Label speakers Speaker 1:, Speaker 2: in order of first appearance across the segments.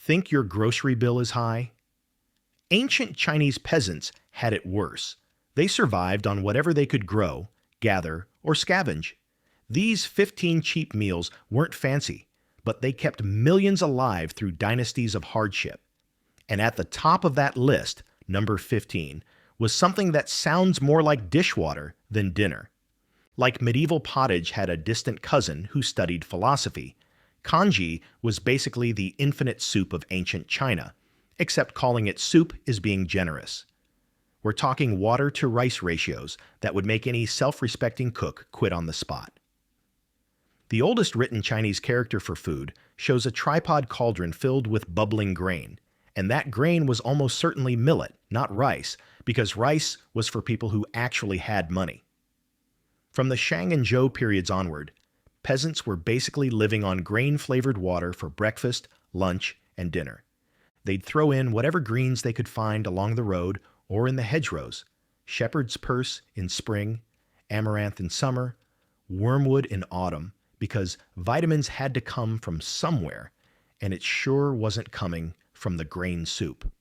Speaker 1: Think your grocery bill is high? Ancient Chinese peasants had it worse. They survived on whatever they could grow, gather, or scavenge. These 15 cheap meals weren't fancy, but they kept millions alive through dynasties of hardship. And at the top of that list, number 15, was something that sounds more like dishwater than dinner. Like medieval pottage had a distant cousin who studied philosophy, congee was basically the infinite soup of ancient China, except calling it soup is being generous. We're talking water to rice ratios that would make any self-respecting cook quit on the spot. The oldest written Chinese character for food shows a tripod cauldron filled with bubbling grain, and that grain was almost certainly millet, not rice, because rice was for people who actually had money. From the Shang and Zhou periods onward, peasants were basically living on grain-flavored water for breakfast, lunch, and dinner. They'd throw in whatever greens they could find along the road or in the hedgerows, shepherd's purse in spring, amaranth in summer, wormwood in autumn, because vitamins had to come from somewhere, and it sure wasn't coming from the grain soup.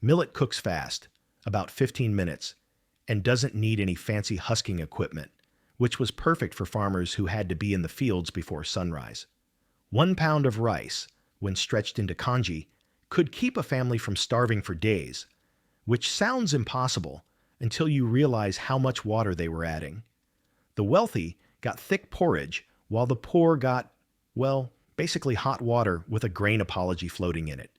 Speaker 1: Millet cooks fast, about 15 minutes, and doesn't need any fancy husking equipment, which was perfect for farmers who had to be in the fields before sunrise. 1 pound of rice, when stretched into congee, could keep a family from starving for days, which sounds impossible until you realize how much water they were adding. The wealthy got thick porridge, while the poor got, well, basically hot water with a grain apology floating in it.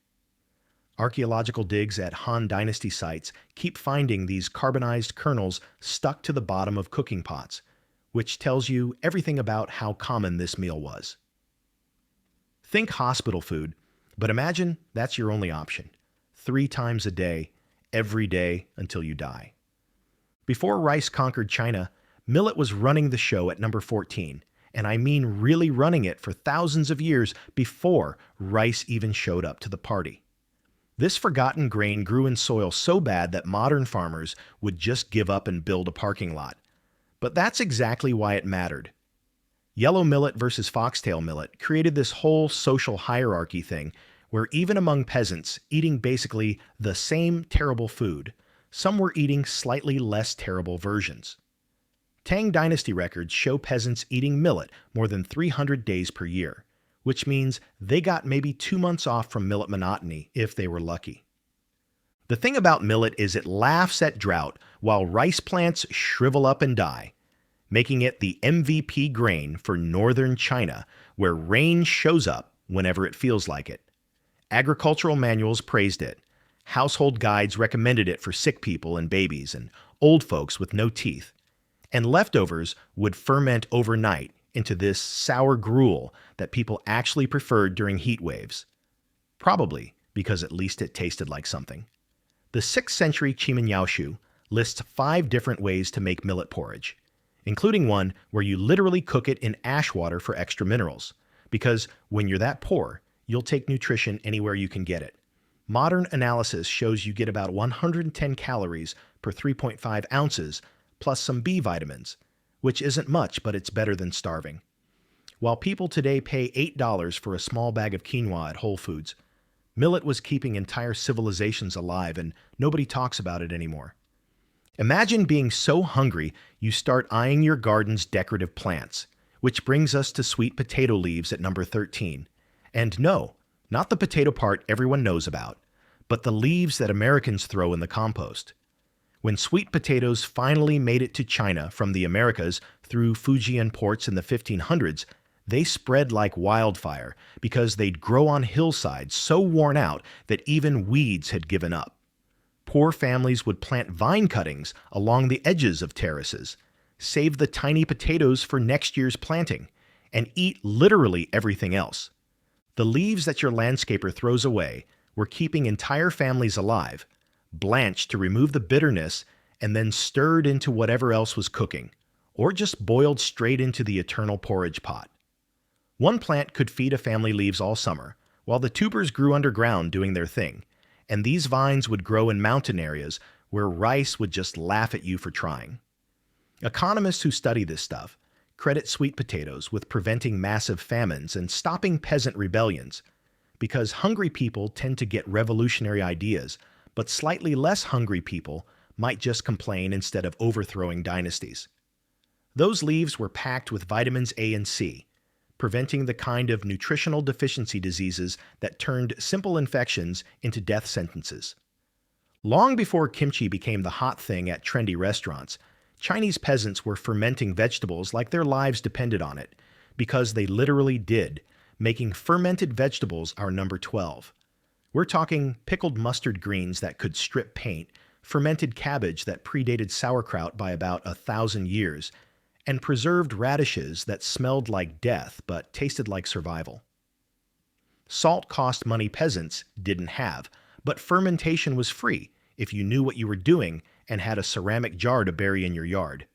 Speaker 1: Archaeological digs at Han Dynasty sites keep finding these carbonized kernels stuck to the bottom of cooking pots, which tells you everything about how common this meal was. Think hospital food, but imagine that's your only option. 3 times a day, every day until you die. Before rice conquered China, millet was running the show at number 14, and I mean really running it for thousands of years before rice even showed up to the party. This forgotten grain grew in soil so bad that modern farmers would just give up and build a parking lot. But that's exactly why it mattered. Yellow millet versus foxtail millet created this whole social hierarchy thing where even among peasants eating basically the same terrible food, some were eating slightly less terrible versions. Tang Dynasty records show peasants eating millet more than 300 days per year, which means they got maybe 2 months off from millet monotony if they were lucky. The thing about millet is it laughs at drought while rice plants shrivel up and die, making it the MVP grain for northern China, where rain shows up whenever it feels like it. Agricultural manuals praised it. Household guides recommended it for sick people and babies and old folks with no teeth. And leftovers would ferment overnight into this sour gruel that people actually preferred during heat waves. Probably because at least it tasted like something. The 6th century Chiminyaoshu lists 5 different ways to make millet porridge, including one where you literally cook it in ash water for extra minerals, because when you're that poor, you'll take nutrition anywhere you can get it. Modern analysis shows you get about 110 calories per 3.5 ounces, plus some B vitamins, which isn't much, but it's better than starving. While people today pay $8 for a small bag of quinoa at Whole Foods, millet was keeping entire civilizations alive, and nobody talks about it anymore. Imagine being so hungry you start eyeing your garden's decorative plants, which brings us to sweet potato leaves at number 13. And no, not the potato part everyone knows about, but the leaves that Americans throw in the compost. When sweet potatoes finally made it to China from the Americas through Fujian ports in the 1500s, they spread like wildfire because they'd grow on hillsides so worn out that even weeds had given up. Poor families would plant vine cuttings along the edges of terraces, save the tiny potatoes for next year's planting, and eat literally everything else. The leaves that your landscaper throws away were keeping entire families alive, blanched to remove the bitterness and then stirred into whatever else was cooking, or just boiled straight into the eternal porridge pot. One plant could feed a family leaves all summer, while the tubers grew underground doing their thing, and these vines would grow in mountain areas where rice would just laugh at you for trying. Economists who study this stuff credit sweet potatoes with preventing massive famines and stopping peasant rebellions, because hungry people tend to get revolutionary ideas, but slightly less hungry people might just complain instead of overthrowing dynasties. Those leaves were packed with vitamins A and C, preventing the kind of nutritional deficiency diseases that turned simple infections into death sentences. Long before kimchi became the hot thing at trendy restaurants, Chinese peasants were fermenting vegetables like their lives depended on it, because they literally did, making fermented vegetables our number 12. We're talking pickled mustard greens that could strip paint, fermented cabbage that predated sauerkraut by about 1,000 years, and preserved radishes that smelled like death but tasted like survival. Salt cost money peasants didn't have, but fermentation was free if you knew what you were doing and had a ceramic jar to bury in your yard.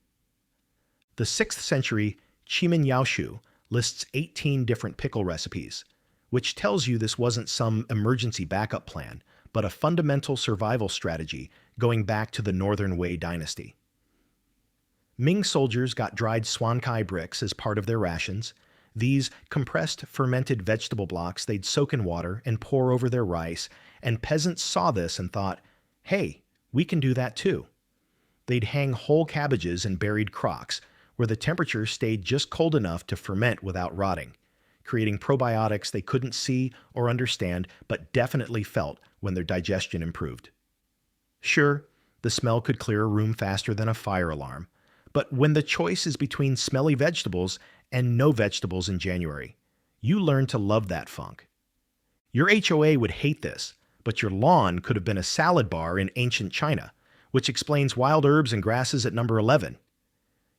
Speaker 1: The 6th century Qimen Yaoshu lists 18 different pickle recipes, which tells you this wasn't some emergency backup plan, but a fundamental survival strategy going back to the Northern Wei dynasty. Ming soldiers got dried swankai bricks as part of their rations. These compressed fermented vegetable blocks they'd soak in water and pour over their rice, and peasants saw this and thought, hey, we can do that too. They'd hang whole cabbages in buried crocks, where the temperature stayed just cold enough to ferment without rotting, creating probiotics they couldn't see or understand but definitely felt when their digestion improved. Sure, the smell could clear a room faster than a fire alarm, but when the choice is between smelly vegetables and no vegetables in January, you learn to love that funk. Your HOA would hate this, but your lawn could have been a salad bar in ancient China, which explains wild herbs and grasses at number 11.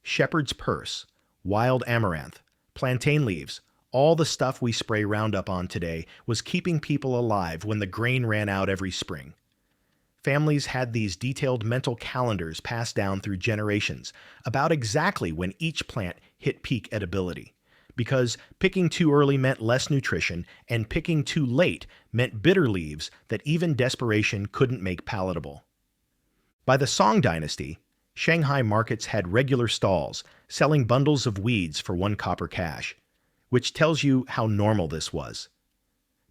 Speaker 1: Shepherd's purse, wild amaranth, plantain leaves, all the stuff we spray Roundup on today was keeping people alive when the grain ran out every spring. Families had these detailed mental calendars passed down through generations about exactly when each plant hit peak edibility, because picking too early meant less nutrition, and picking too late meant bitter leaves that even desperation couldn't make palatable. By the Song dynasty, Shanghai markets had regular stalls selling bundles of weeds for 1 copper cash, which tells you how normal this was.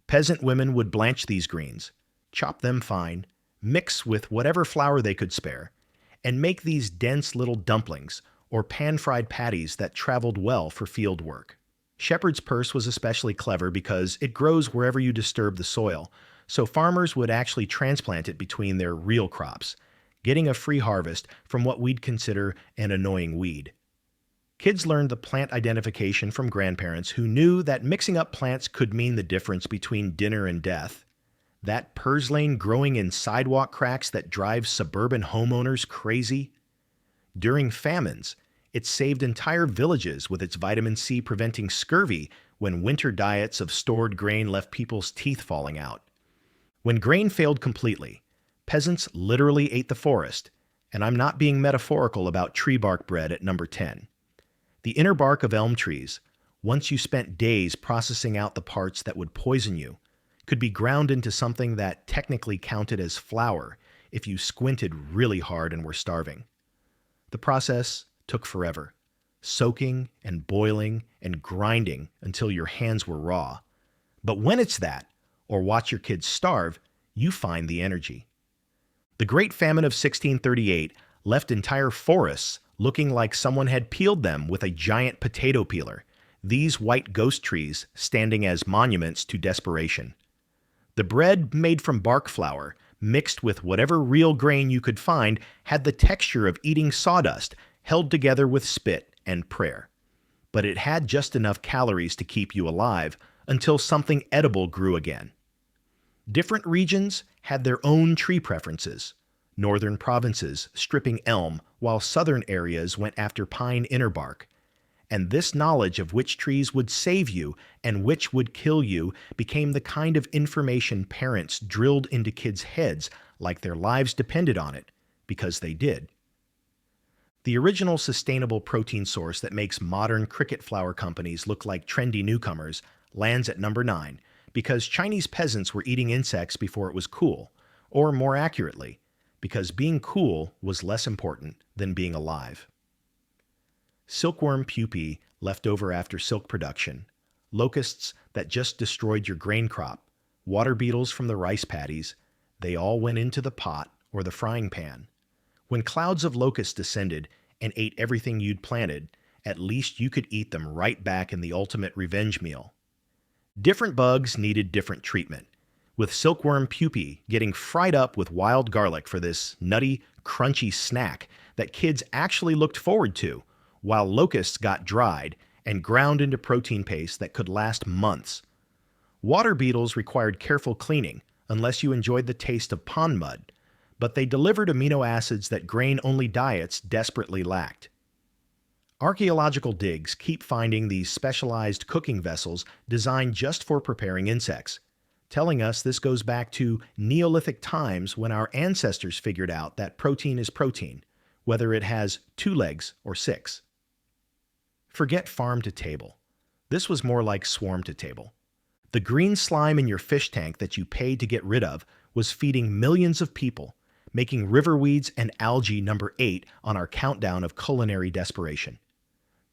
Speaker 1: Peasant women would blanch these greens, chop them fine, mix with whatever flour they could spare, and make these dense little dumplings or pan-fried patties that traveled well for field work. Shepherd's purse was especially clever because it grows wherever you disturb the soil, so farmers would actually transplant it between their real crops, getting a free harvest from what we'd consider an annoying weed. Kids learned the plant identification from grandparents who knew that mixing up plants could mean the difference between dinner and death. That purslane growing in sidewalk cracks that drives suburban homeowners crazy. During famines, it saved entire villages with its vitamin C preventing scurvy when winter diets of stored grain left people's teeth falling out. When grain failed completely, peasants literally ate the forest, and I'm not being metaphorical about tree bark bread at number 10. The inner bark of elm trees, once you spent days processing out the parts that would poison you, could be ground into something that technically counted as flour if you squinted really hard and were starving. The process took forever, soaking and boiling and grinding until your hands were raw. But when it's that, or watch your kids starve, you find the energy. The Great Famine of 1638 left entire forests looking like someone had peeled them with a giant potato peeler, these white ghost trees standing as monuments to desperation. The bread made from bark flour, mixed with whatever real grain you could find, had the texture of eating sawdust, held together with spit and prayer. But it had just enough calories to keep you alive until something edible grew again. Different regions had their own tree preferences. Northern provinces stripping elm, while southern areas went after pine inner bark. And this knowledge of which trees would save you and which would kill you became the kind of information parents drilled into kids' heads like their lives depended on it, because they did. The original sustainable protein source that makes modern cricket flour companies look like trendy newcomers lands at number 9, because Chinese peasants were eating insects before it was cool, or more accurately, because being cool was less important than being alive. Silkworm pupae left over after silk production, locusts that just destroyed your grain crop, water beetles from the rice paddies, they all went into the pot or the frying pan. When clouds of locusts descended and ate everything you'd planted, at least you could eat them right back in the ultimate revenge meal. Different bugs needed different treatment, with silkworm pupae getting fried up with wild garlic for this nutty, crunchy snack that kids actually looked forward to, while locusts got dried and ground into protein paste that could last months. Water beetles required careful cleaning unless you enjoyed the taste of pond mud, but they delivered amino acids that grain-only diets desperately lacked. Archaeological digs keep finding these specialized cooking vessels designed just for preparing insects, telling us this goes back to Neolithic times when our ancestors figured out that protein is protein, whether it has 2 legs or 6. Forget farm to table. This was more like swarm to table. The green slime in your fish tank that you paid to get rid of was feeding millions of people, making river weeds and algae number 8 on our countdown of culinary desperation.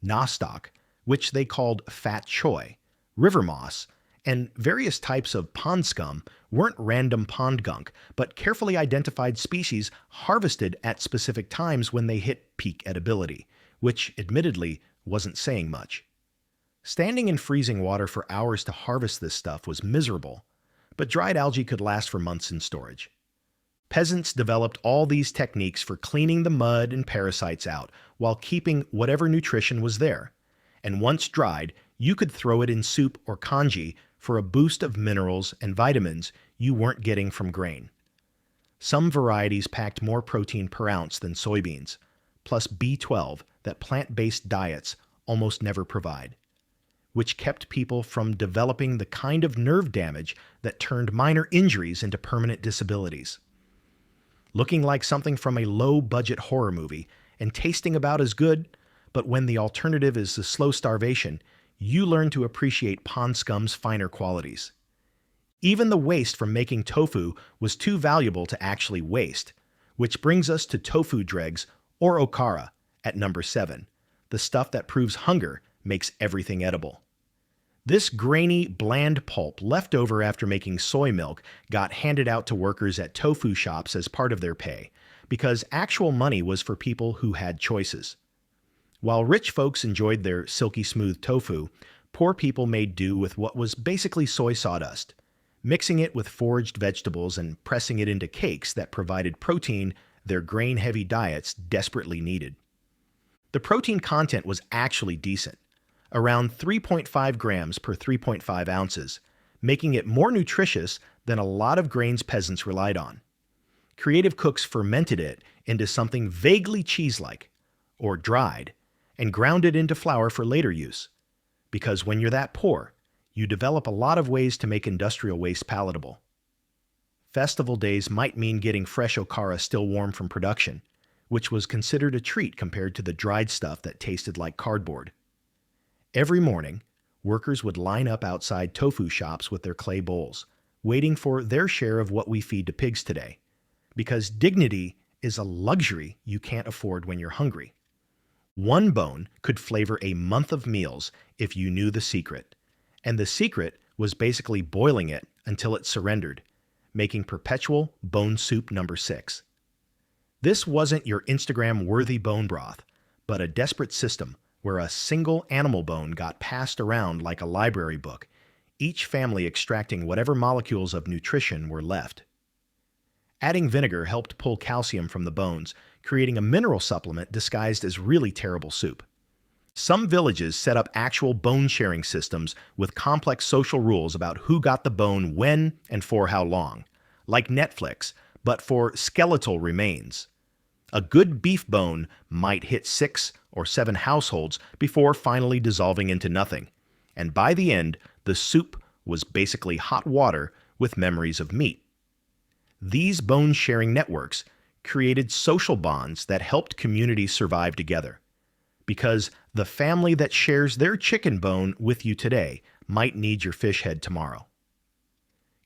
Speaker 1: Nostoc, which they called fat choy, river moss, and various types of pond scum weren't random pond gunk, but carefully identified species harvested at specific times when they hit peak edibility, which admittedly wasn't saying much. Standing in freezing water for hours to harvest this stuff was miserable, but dried algae could last for months in storage. Peasants developed all these techniques for cleaning the mud and parasites out while keeping whatever nutrition was there, and once dried, you could throw it in soup or congee for a boost of minerals and vitamins you weren't getting from grain. Some varieties packed more protein per ounce than soybeans, plus B12 that plant-based diets almost never provide, which kept people from developing the kind of nerve damage that turned minor injuries into permanent disabilities. Looking like something from a low-budget horror movie and tasting about as good, but when the alternative is the slow starvation, you learn to appreciate pond scum's finer qualities. Even the waste from making tofu was too valuable to actually waste, which brings us to tofu dregs, or Okara, at number 7, the stuff that proves hunger makes everything edible. This grainy, bland pulp left over after making soy milk got handed out to workers at tofu shops as part of their pay, because actual money was for people who had choices. While rich folks enjoyed their silky smooth tofu, poor people made do with what was basically soy sawdust, mixing it with foraged vegetables and pressing it into cakes that provided protein their grain-heavy diets desperately needed. The protein content was actually decent, around 3.5 grams per 3.5 ounces, making it more nutritious than a lot of grains peasants relied on. Creative cooks fermented it into something vaguely cheese-like, or dried, and ground it into flour for later use. Because when you're that poor, you develop a lot of ways to make industrial waste palatable. Festival days might mean getting fresh Okara still warm from production, which was considered a treat compared to the dried stuff that tasted like cardboard. Every morning, workers would line up outside tofu shops with their clay bowls, waiting for their share of what we feed to pigs today, because dignity is a luxury you can't afford when you're hungry. One bone could flavor a month of meals if you knew the secret, and the secret was basically boiling it until it surrendered, making perpetual bone soup number 6. This wasn't your Instagram-worthy bone broth, but a desperate system where a single animal bone got passed around like a library book, each family extracting whatever molecules of nutrition were left. Adding vinegar helped pull calcium from the bones, creating a mineral supplement disguised as really terrible soup. Some villages set up actual bone-sharing systems with complex social rules about who got the bone when and for how long, like Netflix, but for skeletal remains. A good beef bone might hit 6 or 7 households before finally dissolving into nothing, and by the end, the soup was basically hot water with memories of meat. These bone-sharing networks created social bonds that helped communities survive together, because the family that shares their chicken bone with you today might need your fish head tomorrow.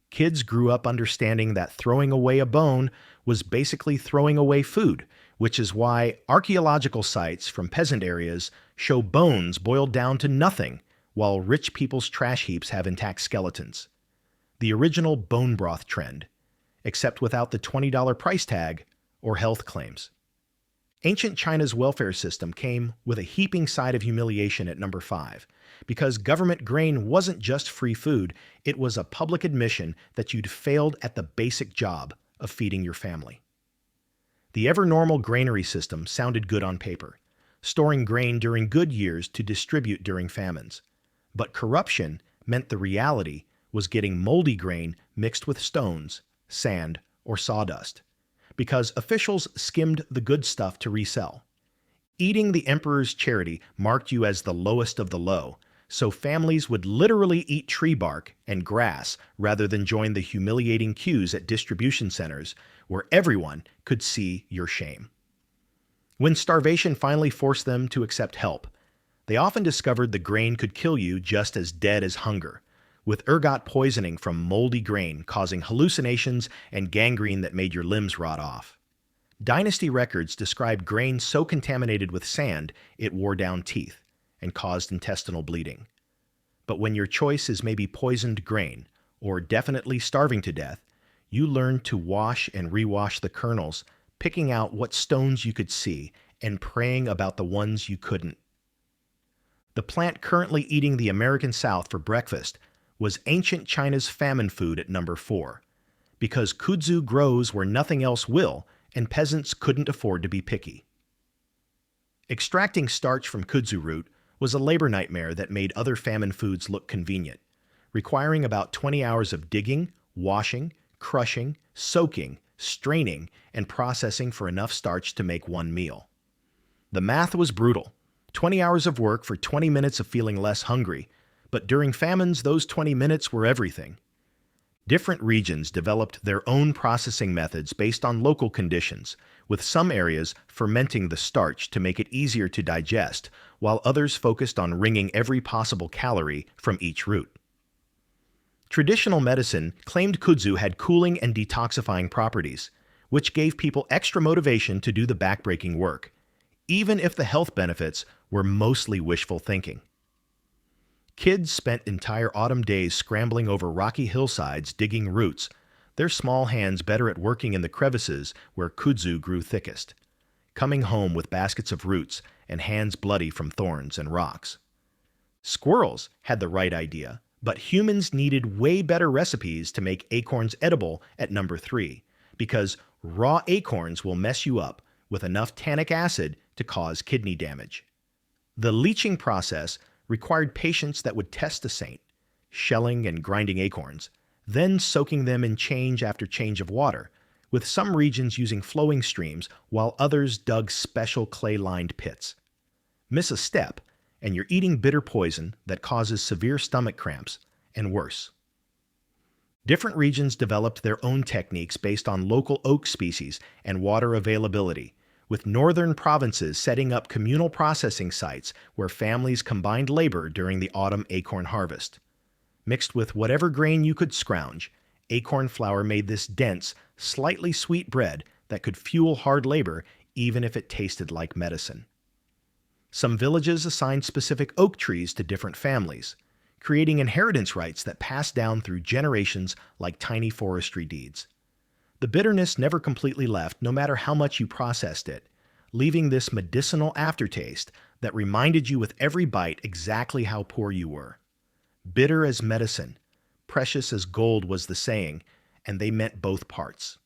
Speaker 1: Kids grew up understanding that throwing away a bone was basically throwing away food, which is why archaeological sites from peasant areas show bones boiled down to nothing, while rich people's trash heaps have intact skeletons. the original bone broth trend, except without the $20 price tag or health claims. Ancient China's welfare system came with a heaping side of humiliation at number 5, because government grain wasn't just free food, it was a public admission that you'd failed at the basic job of feeding your family. The ever-normal granary system sounded good on paper, storing grain during good years to distribute during famines. But corruption meant the reality was getting moldy grain mixed with stones, sand, or sawdust, because officials skimmed the good stuff to resell. Eating the emperor's charity marked you as the lowest of the low, so families would literally eat tree bark and grass rather than join the humiliating queues at distribution centers where everyone could see your shame. When starvation finally forced them to accept help, they often discovered the grain could kill you just as dead as hunger, with ergot poisoning from moldy grain causing hallucinations and gangrene that made your limbs rot off. Dynasty records describe grain so contaminated with sand it wore down teeth and caused intestinal bleeding. But when your choice is maybe poisoned grain, or definitely starving to death, you learn to wash and rewash the kernels, picking out what stones you could see and praying about the ones you couldn't. The plant currently eating the American South for breakfast was ancient China's famine food at number 4, because kudzu grows where nothing else will, and peasants couldn't afford to be picky. Extracting starch from kudzu root was a labor nightmare that made other famine foods look convenient, requiring about 20 hours of digging, washing, crushing, soaking, straining, and processing for enough starch to make one meal. The math was brutal. 20 hours of work for 20 minutes of feeling less hungry, but during famines, those 20 minutes were everything. Different regions developed their own processing methods based on local conditions, with some areas fermenting the starch to make it easier to digest, while others focused on wringing every possible calorie from each root. Traditional medicine claimed kudzu had cooling and detoxifying properties, which gave people extra motivation to do the backbreaking work, even if the health benefits were mostly wishful thinking. Kids spent entire autumn days scrambling over rocky hillsides digging roots, their small hands better at working in the crevices where kudzu grew thickest, coming home with baskets of roots and hands bloody from thorns and rocks. Squirrels had the right idea, but humans needed way better recipes to make acorns edible at number 3, because raw acorns will mess you up with enough tannic acid to cause kidney damage. The leaching process required patience that would test a saint, shelling and grinding acorns, then soaking them in change after change of water, with some regions using flowing streams while others dug special clay-lined pits. Miss a step, and you're eating bitter poison that causes severe stomach cramps, and worse. Different regions developed their own techniques based on local oak species and water availability, with northern provinces setting up communal processing sites where families combined labor during the autumn acorn harvest. Mixed with whatever grain you could scrounge, acorn flour made this dense, slightly sweet bread that could fuel hard labor even if it tasted like medicine. Some villages assigned specific oak trees to different families, creating inheritance rights that passed down through generations like tiny forestry deeds. The bitterness never completely left, no matter how much you processed it, leaving this medicinal aftertaste that reminded you with every bite exactly how poor you were. Bitter as medicine, precious as gold was the saying, and they meant both parts.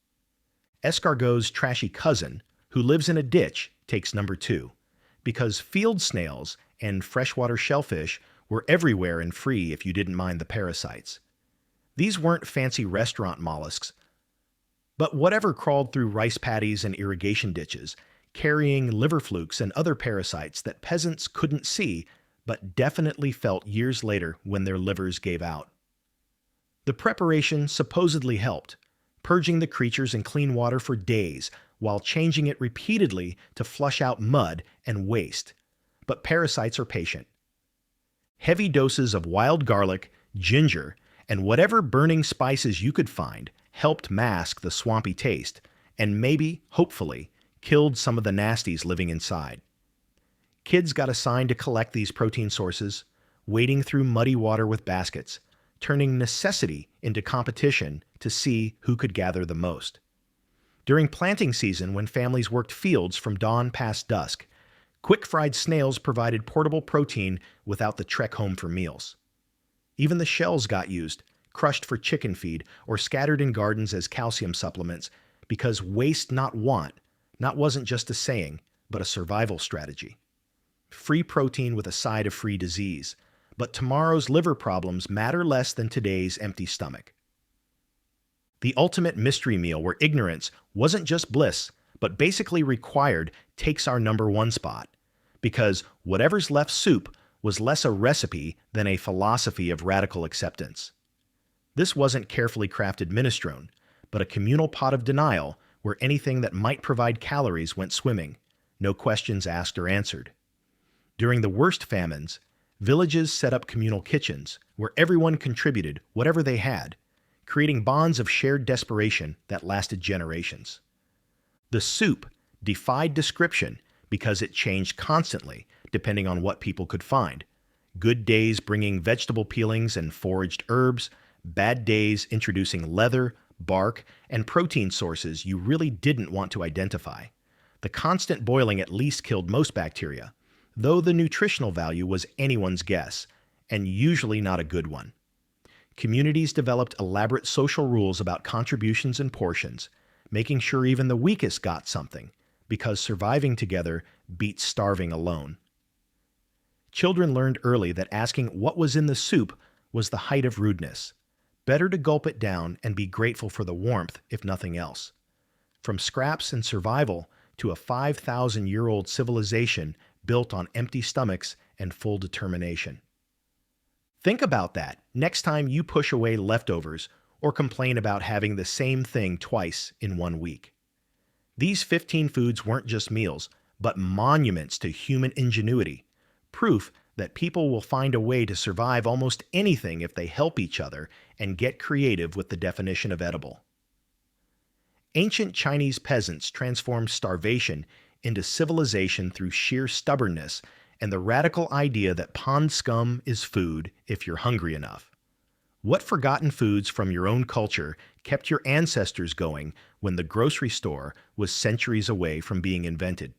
Speaker 1: Escargot's trashy cousin, who lives in a ditch, takes number 2, because field snails and freshwater shellfish were everywhere and free if you didn't mind the parasites. These weren't fancy restaurant mollusks, but whatever crawled through rice paddies and irrigation ditches, carrying liver flukes and other parasites that peasants couldn't see but definitely felt years later when their livers gave out. The preparation supposedly helped, purging the creatures in clean water for days while changing it repeatedly to flush out mud and waste. But parasites are patient. Heavy doses of wild garlic, ginger, and whatever burning spices you could find helped mask the swampy taste, and maybe, hopefully, killed some of the nasties living inside. Kids got assigned to collect these protein sources, wading through muddy water with baskets, turning necessity into competition to see who could gather the most. During planting season, when families worked fields from dawn past dusk, quick-fried snails provided portable protein without the trek home for meals. Even the shells got used, crushed for chicken feed or scattered in gardens as calcium supplements, because waste not want wasn't just a saying, but a survival strategy. Free protein with a side of free disease, but tomorrow's liver problems matter less than today's empty stomach. The ultimate mystery meal where ignorance wasn't just bliss, but basically required takes our number one spot, because whatever's left soup was less a recipe than a philosophy of radical acceptance. This wasn't carefully crafted minestrone, but a communal pot of denial where anything that might provide calories went swimming, no questions asked or answered. During the worst famines, villages set up communal kitchens where everyone contributed whatever they had, creating bonds of shared desperation that lasted generations. The soup defied description because it changed constantly depending on what people could find. Good days bringing vegetable peelings and foraged herbs, bad days introducing leather, bark, and protein sources you really didn't want to identify. The constant boiling at least killed most bacteria, though the nutritional value was anyone's guess, and usually not a good one. Communities developed elaborate social rules about contributions and portions, making sure even the weakest got something, because surviving together beat starving alone. Children learned early that asking what was in the soup was the height of rudeness. Better to gulp it down and be grateful for the warmth, if nothing else. From scraps and survival to a 5,000-year-old civilization built on empty stomachs and full determination. Think about that next time you push away leftovers or complain about having the same thing twice in 1 week. These 15 foods weren't just meals, but monuments to human ingenuity, proof that people will find a way to survive almost anything if they help each other and get creative with the definition of edible. Ancient Chinese peasants transformed starvation into civilization through sheer stubbornness and the radical idea that pond scum is food if you're hungry enough. What forgotten foods from your own culture kept your ancestors going when the grocery store was centuries away from being invented?